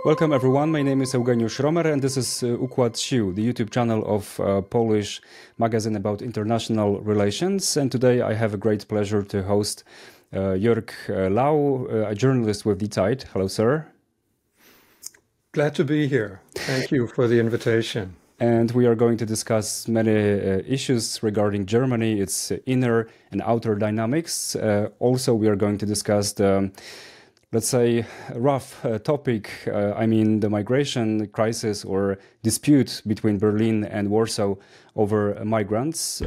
Welcome everyone, my name is Eugeniusz Romer and this is Układ Sił, the YouTube channel of Polish magazine about international relations. And today I have a great pleasure to host Joerg Lau, a journalist with Die Zeit. Hello, sir. Glad to be here. Thank you for the invitation. And we are going to discuss many issues regarding Germany, its inner and outer dynamics. Also, we are going to discuss the, let's say, rough topic, I mean the migration crisis or dispute between Berlin and Warsaw over migrants.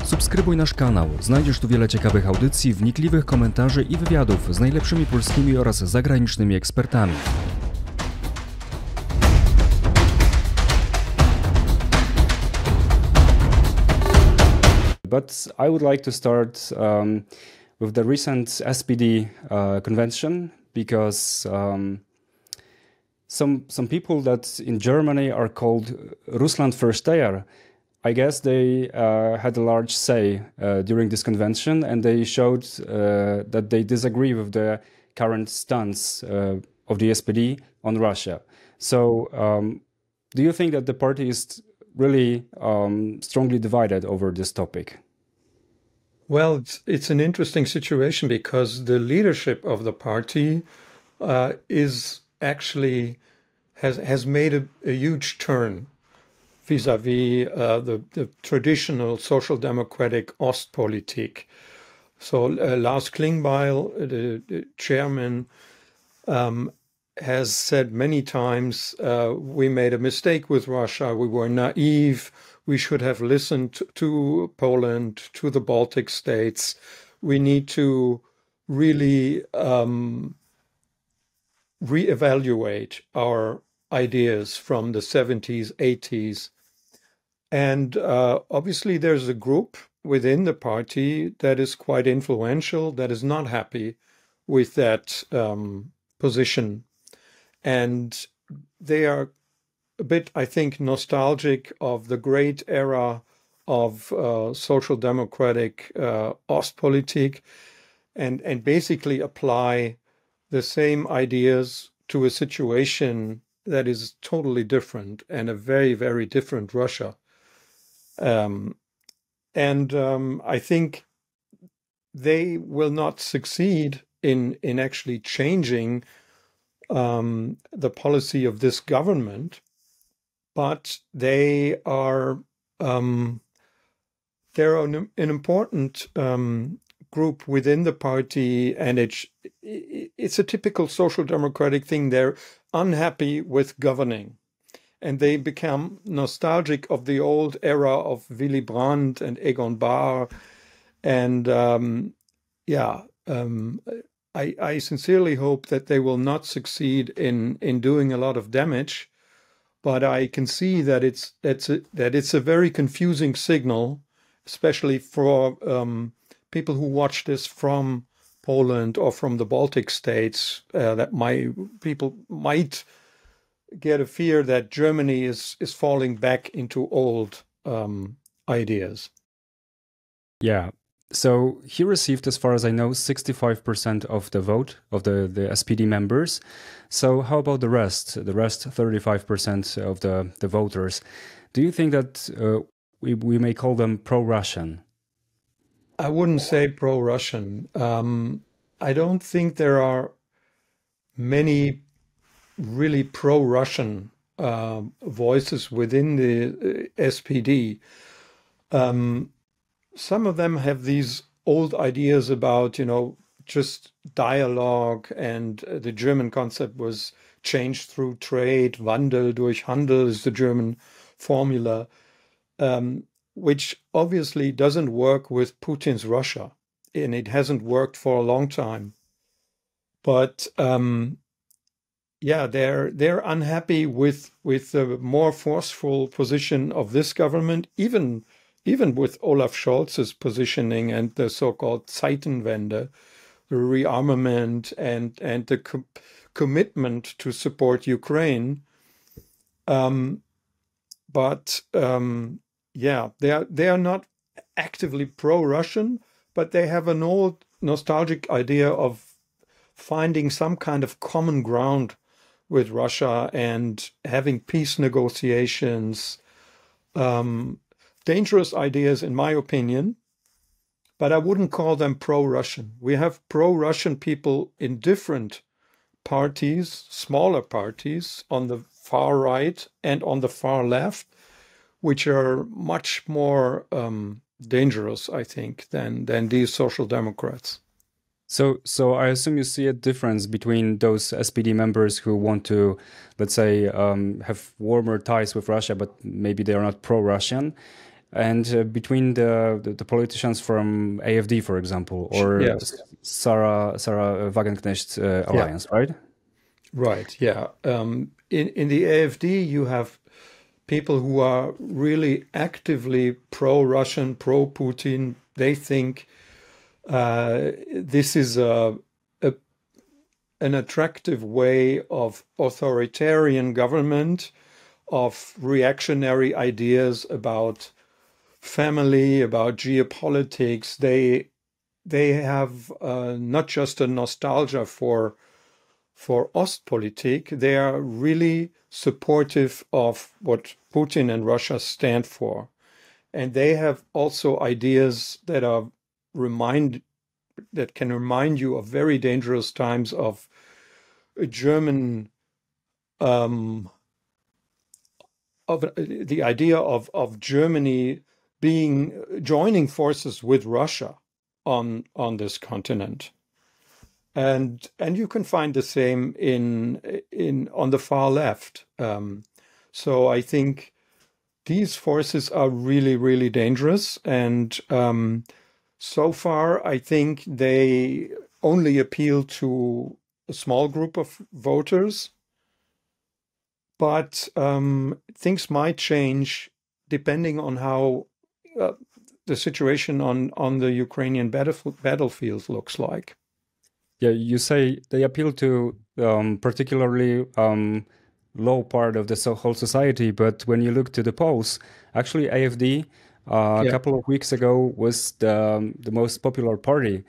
Subskrybuj nasz kanał. Znajdziesz tu wiele ciekawych audycji, wnikliwych komentarzy i wywiadów z najlepszymi polskimi oraz zagranicznymi ekspertami. But I would like to start with the recent SPD convention, because some people that in Germany are called Russlandversteher, I guess they had a large say during this convention, and they showed that they disagree with the current stance of the SPD on Russia. So do you think that the party is really strongly divided over this topic? Well, it's an interesting situation because the leadership of the party is actually has made a huge turn vis-à-vis the traditional social democratic Ostpolitik. So Lars Klingbeil, the chairman, has said many times, we made a mistake with Russia, we were naive, we should have listened to Poland, to the Baltic states. We need to really reevaluate our ideas from the 70s, 80s. And obviously there's a group within the party that is quite influential, that is not happy with that position. And they are a bit, I think, nostalgic of the great era of social democratic Ostpolitik, and basically apply the same ideas to a situation that is totally different and a very, very different Russia. I think they will not succeed in actually changing the policy of this government, but they're an important group within the party, and it's a typical social democratic thing. They're unhappy with governing, and they become nostalgic of the old era of Willy Brandt and Egon Bahr. And I sincerely hope that they will not succeed in doing a lot of damage, but I can see that it's a very confusing signal, especially for people who watch this from Poland or from the Baltic states, that people might get a fear that Germany is falling back into old ideas. Yeah. So he received, as far as I know, 65% of the vote of the SPD members. So how about the rest 35% of the voters? Do you think that we may call them pro-Russian? I wouldn't say pro-Russian. I don't think there are many really pro-Russian voices within the SPD. Some of them have these old ideas about, just dialogue, and the German concept was change through trade. Wandel durch Handel is the German formula, which obviously doesn't work with Putin's Russia, and it hasn't worked for a long time. But they're unhappy with the more forceful position of this government, even with Olaf Scholz's positioning and the so-called Zeitenwende, the rearmament and the commitment to support Ukraine. They are not actively pro-Russian, but they have an old nostalgic idea of finding some kind of common ground with Russia and having peace negotiations. Dangerous ideas, in my opinion, but I wouldn't call them pro-Russian. We have pro-Russian people in different parties, smaller parties, on the far right and on the far left, which are much more dangerous, I think, than these social democrats. So I assume you see a difference between those SPD members who want to, let's say, have warmer ties with Russia, but maybe they are not pro-Russian, and between the politicians from AfD, for example, or Yes. Sarah Wagenknecht alliance, right? Right, yeah. In the AfD, you have people who are really actively pro-Russian, pro-Putin. They think this is an attractive way of authoritarian government, of reactionary ideas about family, about geopolitics. They have not just a nostalgia for Ostpolitik. They are really supportive of what Putin and Russia stand for, and they have also ideas that can remind you of very dangerous times of German, of the idea of Germany joining forces with Russia on this continent. And you can find the same on the far left. So I think these forces are really, really dangerous. And so far, I think they only appeal to a small group of voters. But things might change depending on how the situation on the Ukrainian battlefield looks like. Yeah, you say they appeal to particularly low part of the whole society, but when you look to the polls, actually AfD a couple of weeks ago was the most popular party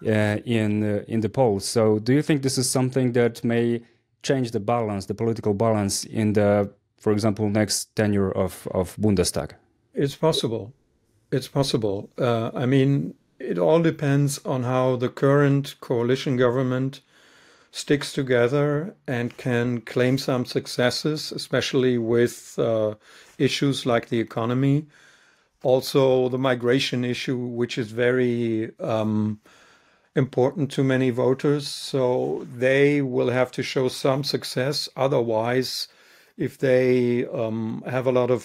in the polls. So do you think this is something that may change the balance, the political balance in the, for example, next tenure of Bundestag? It's possible. It's possible. I mean, it all depends on how the current coalition government sticks together and can claim some successes, especially with issues like the economy. Also, the migration issue, which is very important to many voters. So they will have to show some success. Otherwise, if they have a lot of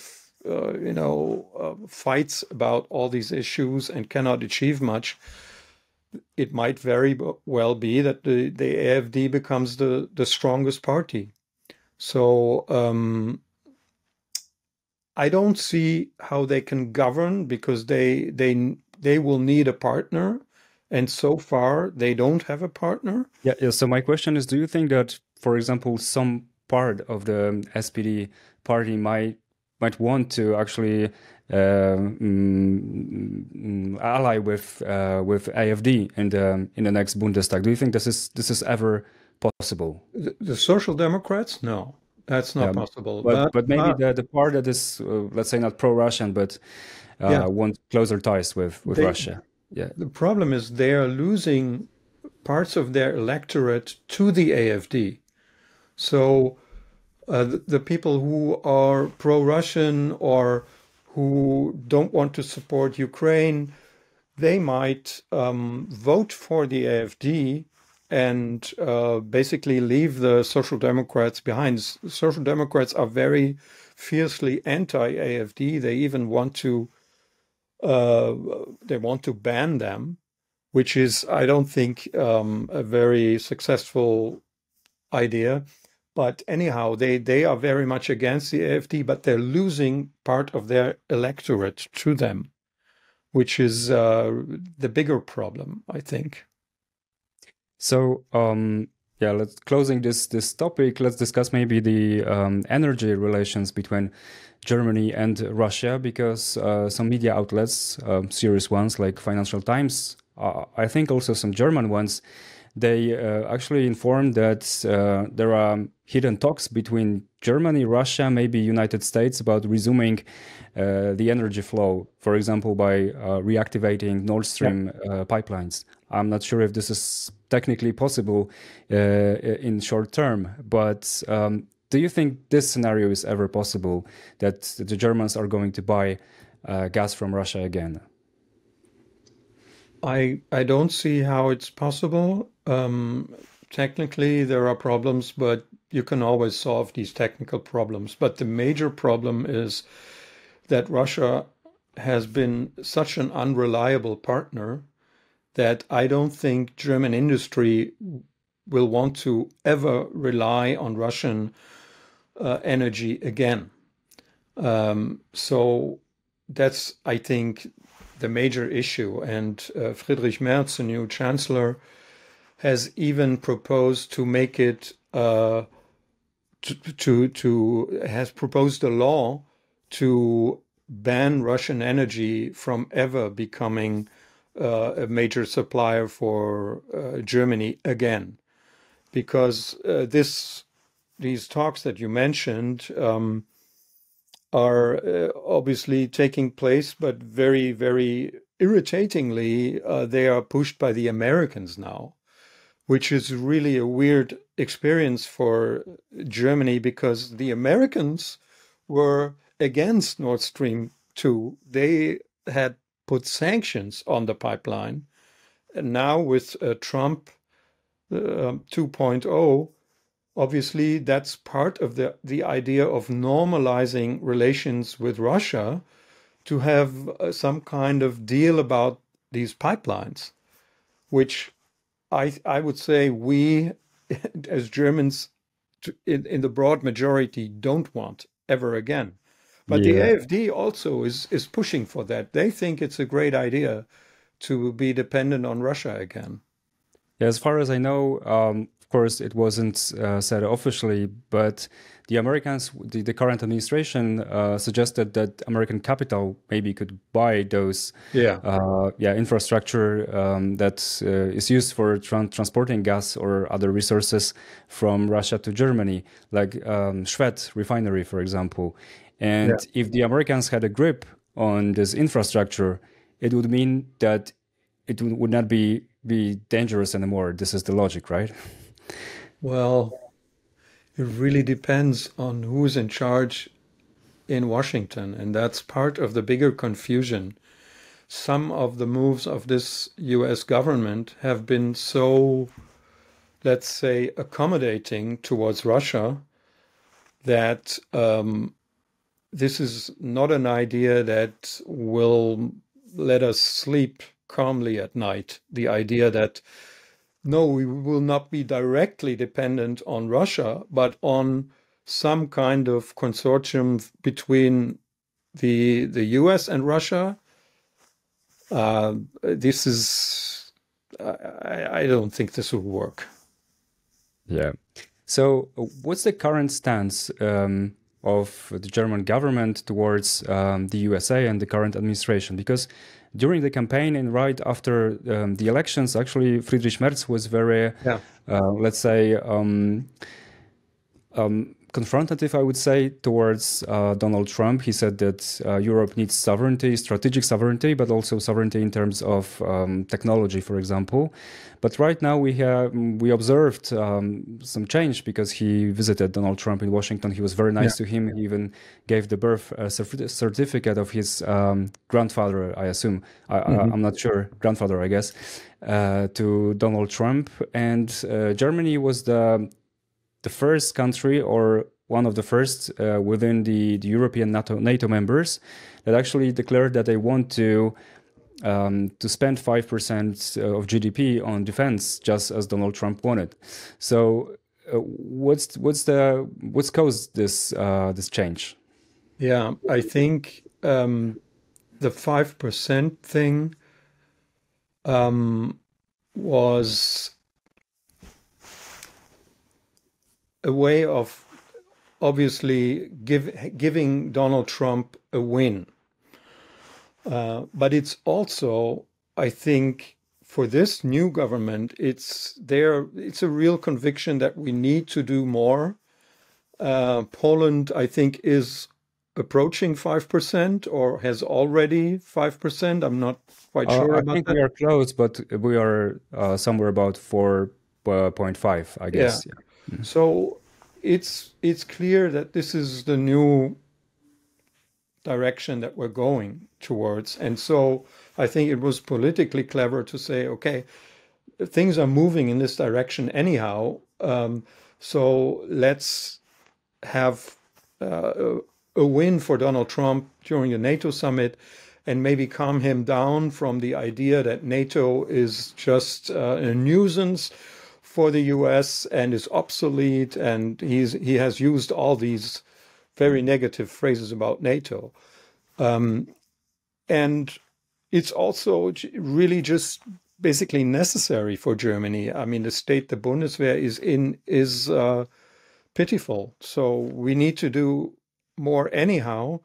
fights about all these issues and cannot achieve much, it might very well be that the AfD becomes the strongest party. So I don't see how they can govern because they will need a partner, and so far they don't have a partner. Yeah. So my question is, do you think that, for example, some part of the SPD party might want to actually ally with AfD in the next Bundestag? Do you think this is ever possible? The Social Democrats? No, that's not possible. But maybe the part that is, let's say, not pro-Russian, but want closer ties with Russia. Yeah. The problem is they are losing parts of their electorate to the AfD. So the people who are pro-Russian or who don't want to support Ukraine, they might vote for the AfD and basically leave the Social Democrats behind. Social Democrats are very fiercely anti-AfD. They even want to ban them, which is, I don't think, a very successful idea. But anyhow, they are very much against the AfD, but they're losing part of their electorate to them, which is the bigger problem, I think. So, let's closing this topic. Let's discuss maybe the energy relations between Germany and Russia, because some media outlets, serious ones like Financial Times, I think also some German ones, they actually informed that there are hidden talks between Germany, Russia, maybe United States about resuming the energy flow, for example, by reactivating Nord Stream pipelines. I'm not sure if this is technically possible in short term, but do you think this scenario is ever possible, that the Germans are going to buy gas from Russia again? I don't see how it's possible. Technically, there are problems, but you can always solve these technical problems. But the major problem is that Russia has been such an unreliable partner that I don't think German industry will want to ever rely on Russian energy again. So that's, I think, the major issue. And Friedrich Merz, the new chancellor, has even proposed to make it has proposed a law to ban Russian energy from ever becoming a major supplier for Germany again, because these talks that you mentioned are obviously taking place, but very, very irritatingly, they are pushed by the Americans now, which is really a weird experience for Germany, because the Americans were against Nord Stream 2. They had put sanctions on the pipeline. And now with Trump 2.0, obviously that's part of the idea of normalizing relations with Russia, to have some kind of deal about these pipelines, which I would say we as Germans in the broad majority don't want ever again. But the AfD also is pushing for that. They think it's a great idea to be dependent on Russia again. Yeah, as far as I know, of course, it wasn't said officially, but the Americans, the current administration, suggested that American capital maybe could buy those infrastructure that is used for transporting gas or other resources from Russia to Germany, like Schwedt refinery, for example. And if the Americans had a grip on this infrastructure, it would mean that it would not be dangerous anymore. This is the logic, right? Well, it really depends on who's in charge in Washington, and that's part of the bigger confusion. Some of the moves of this US government have been so, let's say, accommodating towards Russia that this is not an idea that will let us sleep calmly at night. The idea that, no, we will not be directly dependent on Russia, but on some kind of consortium between the US and Russia. This is, I don't think this will work. Yeah. So what's the current stance of the German government towards the USA and the current administration? Because during the campaign and right after the elections, actually, Friedrich Merz was very, let's say, confrontative, I would say, towards Donald Trump. He said that Europe needs sovereignty, strategic sovereignty, but also sovereignty in terms of technology, for example. But right now we observed some change, because he visited Donald Trump in Washington. He was very nice to him. He even gave the birth certificate of his grandfather, I assume. I'm not sure, grandfather, I guess, to Donald Trump. And Germany was the first country, or one of the first within the European NATO members, that actually declared that they want to spend 5% of GDP on defense, just as Donald Trump wanted. So, what's caused this change? Yeah, I think the 5% thing was a way of obviously giving Donald Trump a win. But it's also, I think, for this new government, it's a real conviction that we need to do more. Poland, I think, is approaching 5% or has already 5%. I'm not quite sure I about think that. we are close, but we are somewhere about 4.5, I guess. Yeah. Yeah. So it's clear that this is the new direction that we're going towards. And so I think it was politically clever to say, okay, things are moving in this direction anyhow. So let's have a win for Donald Trump during the NATO summit and maybe calm him down from the idea that NATO is just a nuisance for the US and is obsolete. And he has used all these very negative phrases about NATO. And it's also really just basically necessary for Germany. I mean, the state the Bundeswehr is in is pitiful. So we need to do more anyhow.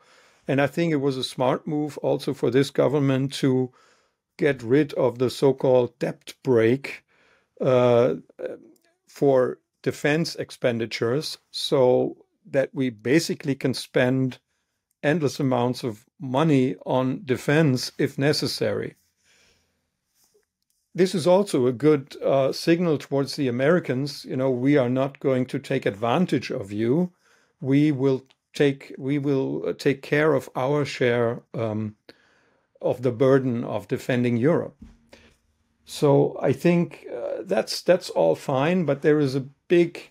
And I think it was a smart move also for this government to get rid of the so-called debt brake for defense expenditures, so that we basically can spend endless amounts of money on defense if necessary. This is also a good signal towards the Americans. You know, we are not going to take advantage of you. We will take care of our share of the burden of defending Europe. So I think that's all fine, but there is a big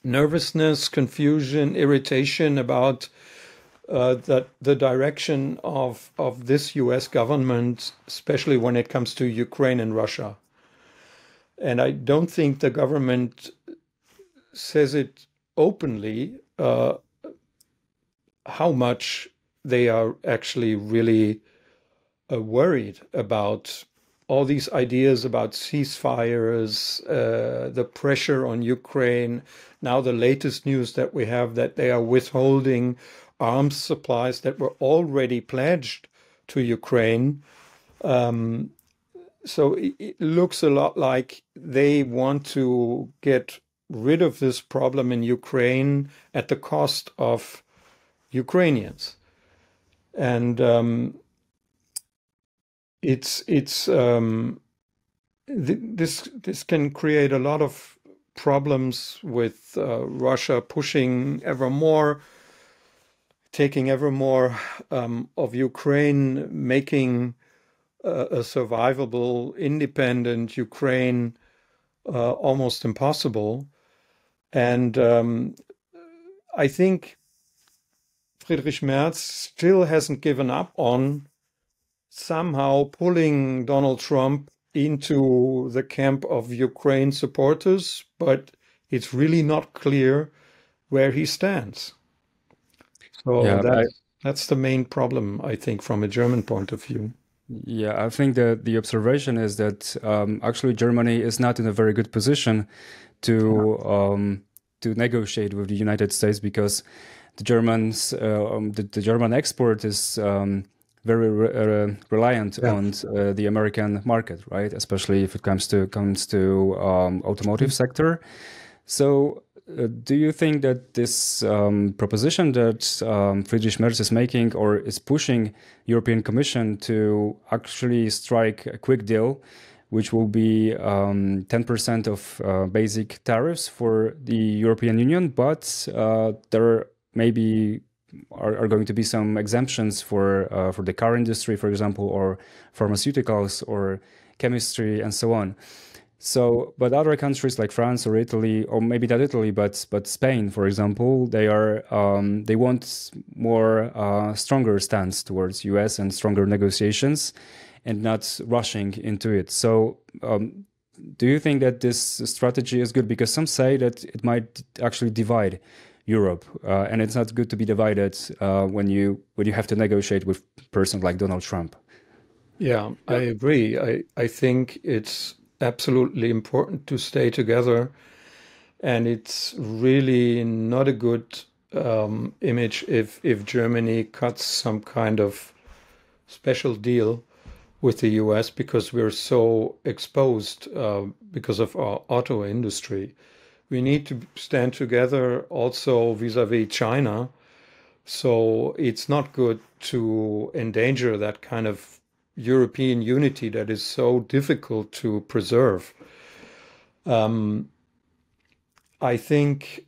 nervousness, confusion, irritation about the direction of this US government, especially when it comes to Ukraine and Russia. And I don't think the government says it openly how much they are actually really worried about all these ideas about ceasefires, the pressure on Ukraine. Now the latest news that we have that they are withholding arms supplies that were already pledged to Ukraine. So it looks a lot like they want to get rid of this problem in Ukraine at the cost of Ukrainians. And this can create a lot of problems with Russia pushing ever more, taking ever more of Ukraine, making a survivable, independent Ukraine almost impossible. And I think Friedrich Merz still hasn't given up on somehow pulling Donald Trump into the camp of Ukraine supporters, but it's really not clear where he stands. So Yeah, that's the main problem, I think, from a German point of view. Yeah, I think that the observation is that actually Germany is not in a very good position to negotiate with the United States, because the Germans, the German export is very reliant on the American market, right? Especially if it comes to automotive sector. So, do you think that this proposition that Friedrich Merz is making or is pushing European Commission to actually strike a quick deal, which will be 10% of basic tariffs for the European Union, but there maybe are going to be some exemptions for the car industry, for example, or pharmaceuticals or chemistry and so on. So, but other countries like France or Italy, or maybe not Italy, but Spain, for example, they want more stronger stance towards US and stronger negotiations, and not rushing into it. So, do you think that this strategy is good? Because some say that it might actually divide Europe, and it's not good to be divided when you have to negotiate with a person like Donald Trump. Yeah, I agree. I think it's absolutely important to stay together, and it's really not a good image if Germany cuts some kind of special deal with the US because we're so exposed because of our auto industry. We need to stand together also vis-a-vis China. So it's not good to endanger that kind of European unity that is so difficult to preserve. I think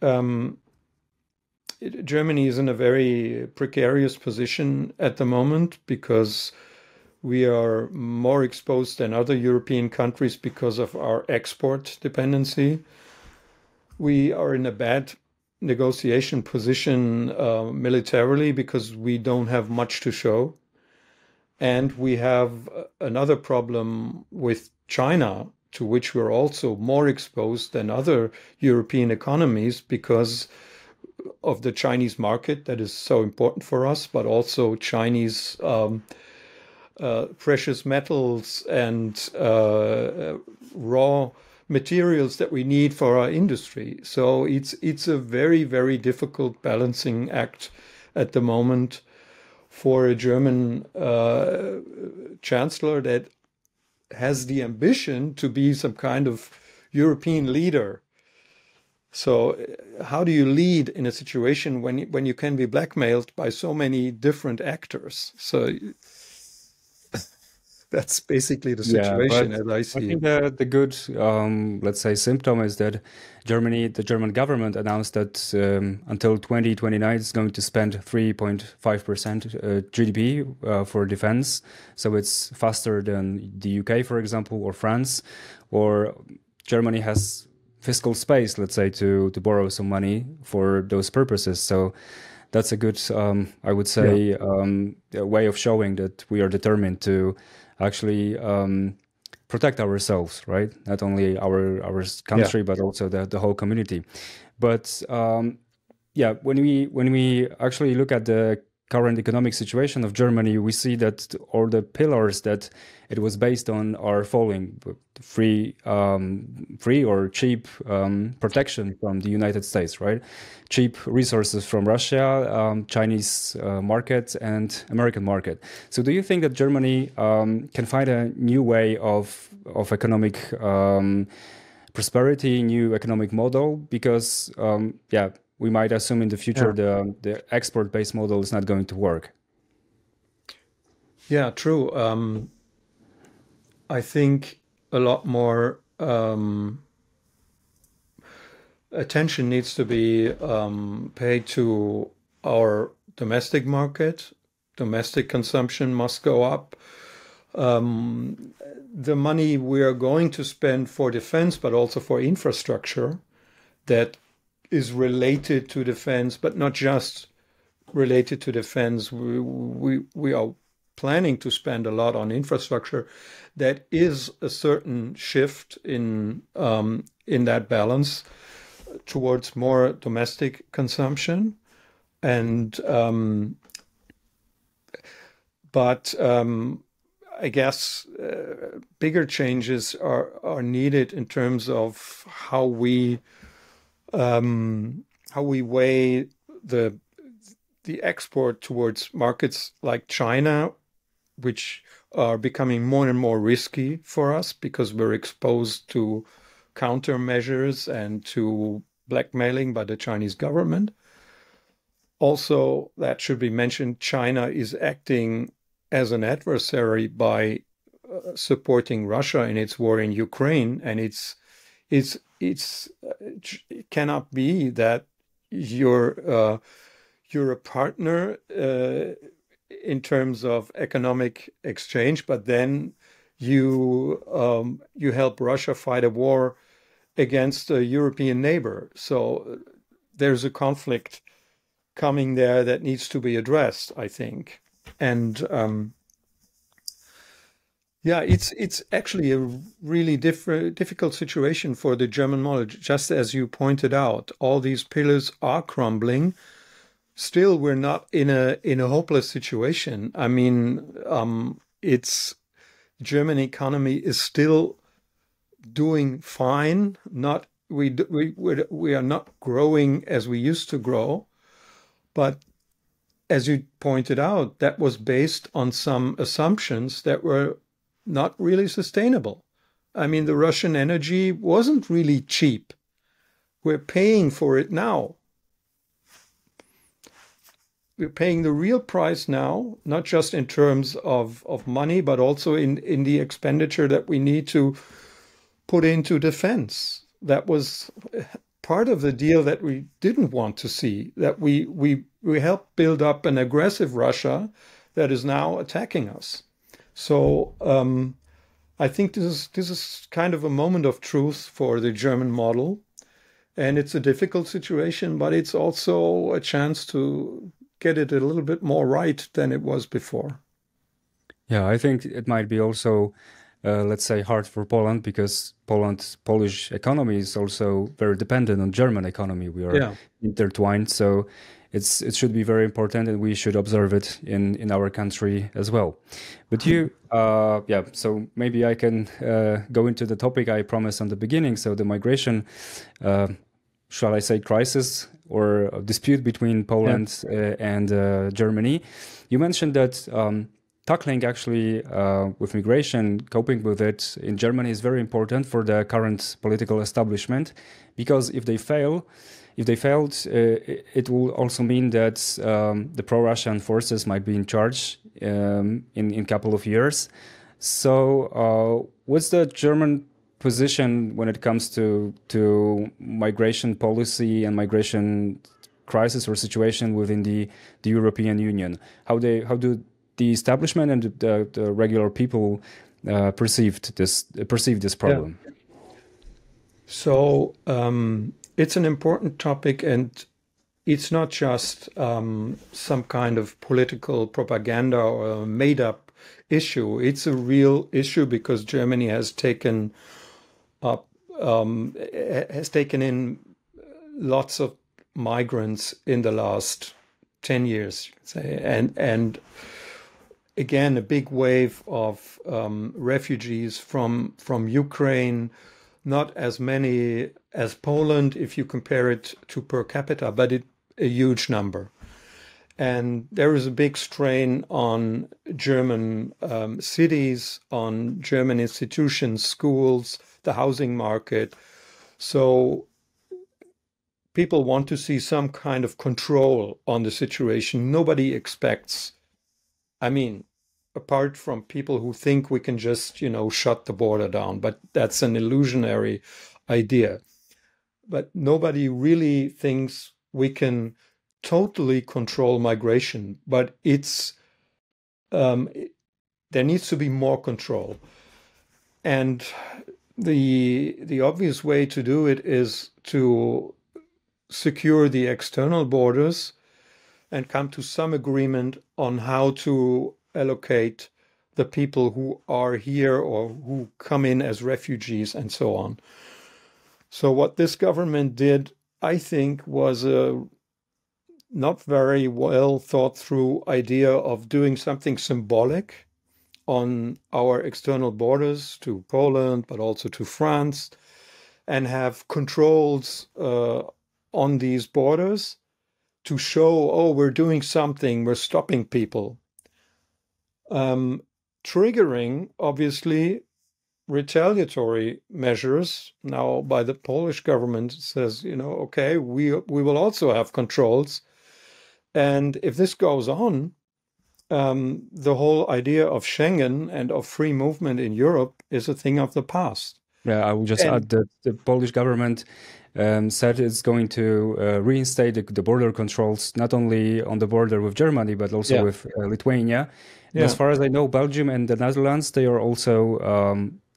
Germany is in a very precarious position at the moment because we are more exposed than other European countries because of our export dependency. We are in a bad negotiation position militarily because we don't have much to show. And we have another problem with China, to which we're also more exposed than other European economies because of the Chinese market that is so important for us, but also Chinese precious metals and raw materials that we need for our industry. So it's a very, very difficult balancing act at the moment for a German chancellor that has the ambition to be some kind of European leader. So how do you lead in a situation when you can be blackmailed by so many different actors? So that's basically the situation as I see it. I think the good, let's say, symptom is that the German government announced that until 2029 it's going to spend 3.5% GDP for defense. So it's faster than the UK, for example, or France, or Germany has fiscal space, let's say, to borrow some money for those purposes. So that's a good, I would say, a way of showing that we are determined to actually protect ourselves, right? Not only our country, but also the whole community. But when we actually look at the current economic situation of Germany, we see that all the pillars that it was based on are falling. Free or cheap protection from the United States, right? Cheap resources from Russia, Chinese market, and American market. So do you think that Germany can find a new way of economic prosperity, new economic model? Because we might assume in the future the export-based model is not going to work. Yeah, true. I think a lot more attention needs to be paid to our domestic market. Domestic consumption must go up. The money we are going to spend for defense, but also for infrastructure that is related to defense, but not just related to defense. We are planning to spend a lot on infrastructure. That is a certain shift in that balance towards more domestic consumption, and I guess bigger changes are needed in terms of how we weigh the export towards markets like China, which are becoming more and more risky for us because we're exposed to countermeasures and to blackmailing by the Chinese government. Also, that should be mentioned, China is acting as an adversary by supporting Russia in its war in Ukraine, and it cannot be that you're a partner in terms of economic exchange, but then you help Russia fight a war against a European neighbor. So there's a conflict coming there that needs to be addressed, I think. And it's actually a really difficult situation for the German model. Just as you pointed out, all these pillars are crumbling. Still, we're not in a hopeless situation. I mean, German economy is still doing fine. We are not growing as we used to grow, but as you pointed out, that was based on some assumptions that were not really sustainable. I mean, the Russian energy wasn't really cheap. We're paying for it now. We're paying the real price now, not just in terms of money, but also in the expenditure that we need to put into defense. That was part of the deal that we didn't want to see, that we helped build up an aggressive Russia that is now attacking us. So I think this is kind of a moment of truth for the German model. And it's a difficult situation, but it's also a chance to get it a little bit more right than it was before. Yeah, I think it might be also, let's say, hard for Poland, because Polish economy is also very dependent on German economy. We are intertwined, so it should be very important, and we should observe it in our country as well. But so maybe I can go into the topic I promised on the beginning. So the migration, shall I say, crisis or a dispute between Poland and Germany. You mentioned that tackling actually with migration, coping with it in Germany is very important for the current political establishment, because if they failed, it will also mean that the pro-Russian forces might be in charge in a couple of years. So what's the German position when it comes to migration policy and migration crisis or situation within the European Union? How do the establishment and the regular people perceive this problem? Yeah. So it's an important topic, and it's not just some kind of political propaganda or a made-up issue. It's a real issue because Germany has taken in lots of migrants in the last 10 years, say, and again, a big wave of refugees from Ukraine, not as many as Poland if you compare it to per capita, but a huge number. And there is a big strain on German cities, on German institutions, schools, the housing market. So people want to see some kind of control on the situation. Nobody expects, I mean, apart from people who think we can just, shut the border down, but that's an illusionary idea. But nobody really thinks we can totally control migration, but there needs to be more control. And the obvious way to do it is to secure the external borders and come to some agreement on how to allocate the people who are here or who come in as refugees and so on. So what this government did, I think, was a not very well thought through idea of doing something symbolic on our external borders to Poland, but also to France, and have controls on these borders to show, oh, we're doing something, we're stopping people. Triggering, obviously, retaliatory measures now by the Polish government says, okay, we will also have controls. And if this goes on, the whole idea of Schengen and of free movement in Europe is a thing of the past. Yeah, I will just add that the Polish government said it's going to reinstate the border controls, not only on the border with Germany, but also with Lithuania. Yeah. As far as I know, Belgium and the Netherlands, they are also,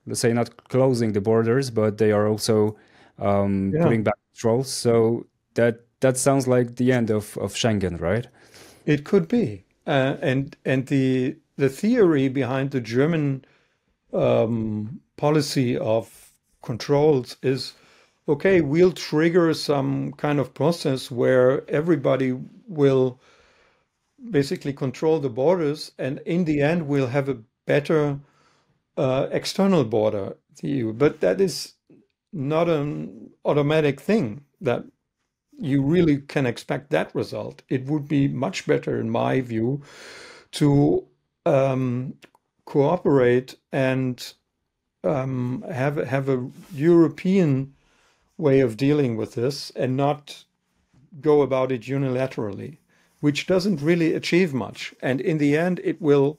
let's say, not closing the borders, but they are also putting back controls. So that sounds like the end of Schengen, right? It could be. And the theory behind the German policy of controls is, okay, we'll trigger some kind of process where everybody will basically control the borders, and in the end we'll have a better external border, the EU. But that is not an automatic thing that you really can expect that result. It would be much better, in my view, to cooperate and have a European way of dealing with this and not go about it unilaterally, which doesn't really achieve much. And in the end, it will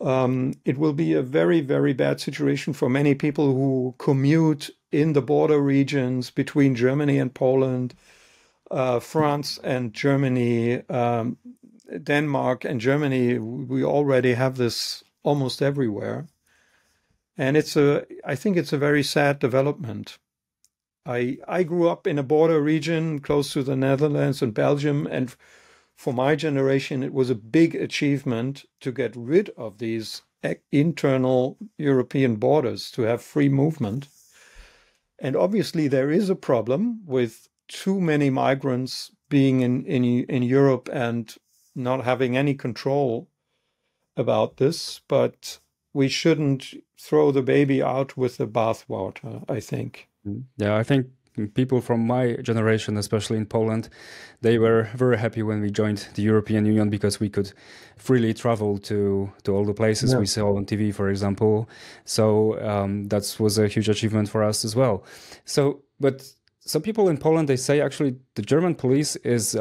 be a very, very bad situation for many people who commute in the border regions between Germany and Poland, France and Germany, Denmark and Germany. We already have this almost everywhere. And I think it's a very sad development. I grew up in a border region close to the Netherlands and Belgium, and for my generation, it was a big achievement to get rid of these internal European borders, to have free movement. And obviously, there is a problem with too many migrants being in Europe and not having any control about this. But we shouldn't throw the baby out with the bathwater, I think. Yeah, I think people from my generation, especially in Poland, they were very happy when we joined the European Union because we could freely travel to all the places we saw on TV, for example. So that was a huge achievement for us as well. So, but some people in Poland, they say actually the German police is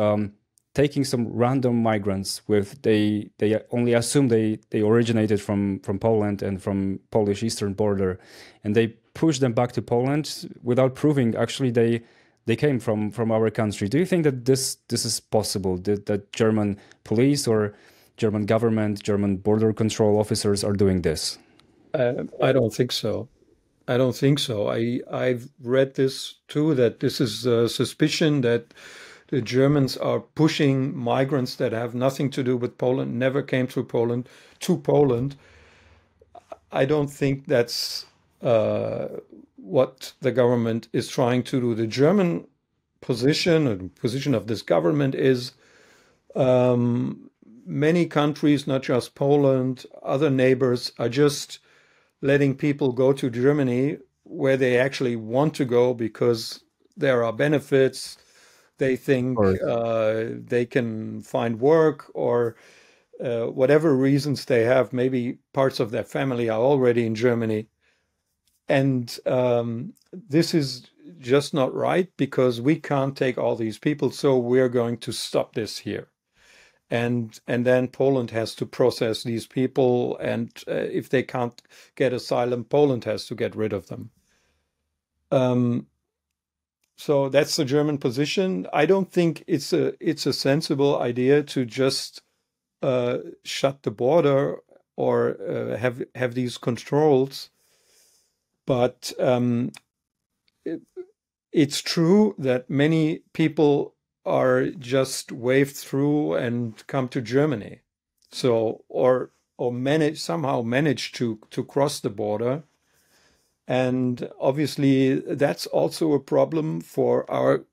taking some random migrants they only assume they originated from Poland and from Polish eastern border, and they push them back to Poland without proving actually they came from our country. Do you think that this is possible, that German police or German government, German border control officers are doing this? I don't think so. I don't think so. I've read this too, that this is a suspicion that the Germans are pushing migrants that have nothing to do with Poland, never came through Poland, to Poland. I don't think that's what the government is trying to do. The German position, or the position of this government, is many countries, not just Poland, other neighbors, are just letting people go to Germany where they actually want to go because there are benefits. They think they can find work, or whatever reasons they have. Maybe parts of their family are already in Germany. And this is just not right, because we can't take all these people, so we're going to stop this here. And then Poland has to process these people, and if they can't get asylum, Poland has to get rid of them. So that's the German position. I don't think it's a sensible idea to just shut the border or have these controls. But it's true that many people are just waved through and come to Germany. So or somehow manage to cross the border. And obviously, that's also a problem for our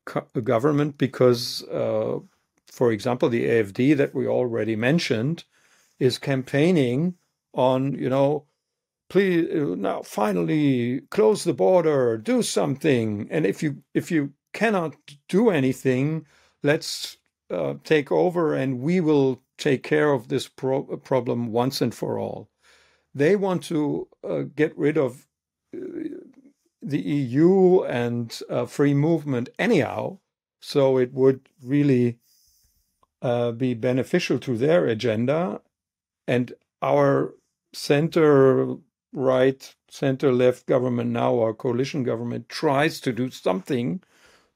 government because, for example, the AfD that we already mentioned is campaigning on, please now finally close the border, do something. And if you cannot do anything, let's take over and we will take care of this problem once and for all. They want to get rid of the EU and free movement anyhow, so it would really be beneficial to their agenda. And our center-right, center-left government now, our coalition government, tries to do something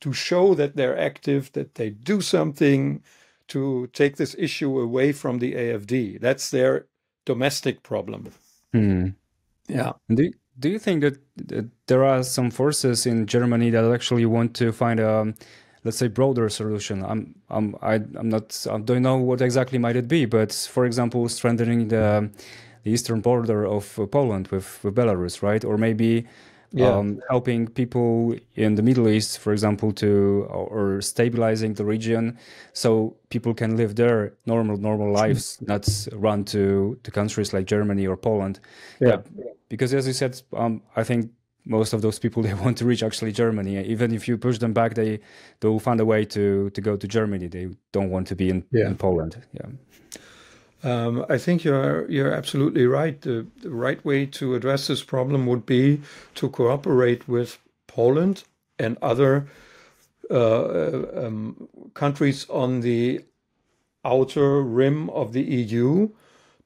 to show that they're active, that they do something to take this issue away from the AfD. That's their domestic problem. Yeah. Do you think that there are some forces in Germany that actually want to find a, let's say, broader solution? I don't know what exactly might it be, but for example, strengthening the eastern border of Poland with Belarus, right? Or maybe helping people in the Middle East, for example, or stabilizing the region so people can live their normal lives, not run to countries like Germany or Poland. Yeah. Because as you said, I think most of those people, they want to reach actually Germany. Even if you push them back, they will find a way to go to Germany. They don't want to be in Poland. Yeah. I think you're absolutely right. The right way to address this problem would be to cooperate with Poland and other countries on the outer rim of the EU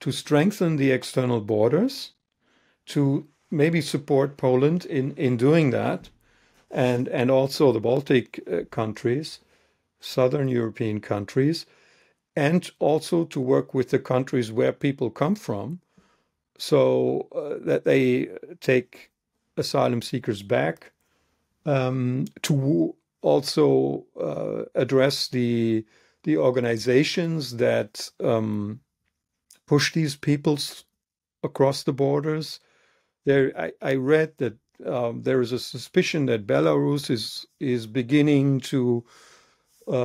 to strengthen the external borders, to maybe support Poland in doing that, and also the Baltic countries, southern European countries, and also to work with the countries where people come from, so that they take asylum seekers back, to also address the organizations that push these peoples across the borders. I read that there is a suspicion that Belarus is beginning to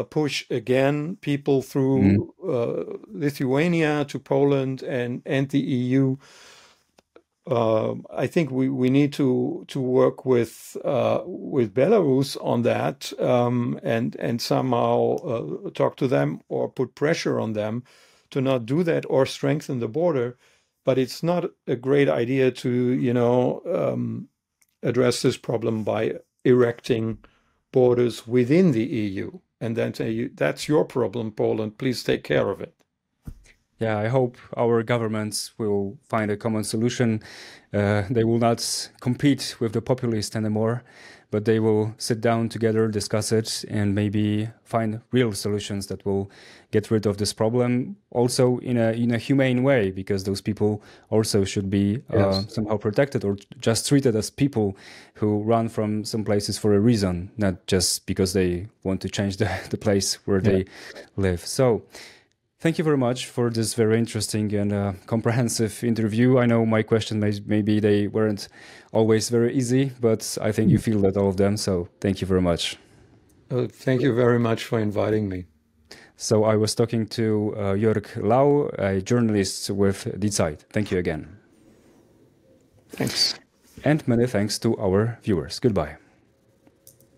push again people through Lithuania to Poland and the EU. I think we need to work with Belarus on that, and somehow talk to them or put pressure on them to not do that or strengthen the border. But it's not a great idea to address this problem by erecting borders within the EU and then say, that's your problem, Poland, please take care of it. Yeah, I hope our governments will find a common solution. They will not compete with the populists anymore, but they will sit down together, discuss it, and maybe find real solutions that will get rid of this problem. Also in a humane way, because those people also should be somehow protected or just treated as people who run from some places for a reason, not just because they want to change the place where they live. So thank you very much for this very interesting and comprehensive interview. I know my questions maybe they weren't always very easy, but I think you fielded all of them. So thank you very much. Thank you very much for inviting me. So I was talking to Joerg Lau, a journalist with Die Zeit. Thank you again. Thanks. And many thanks to our viewers. Goodbye.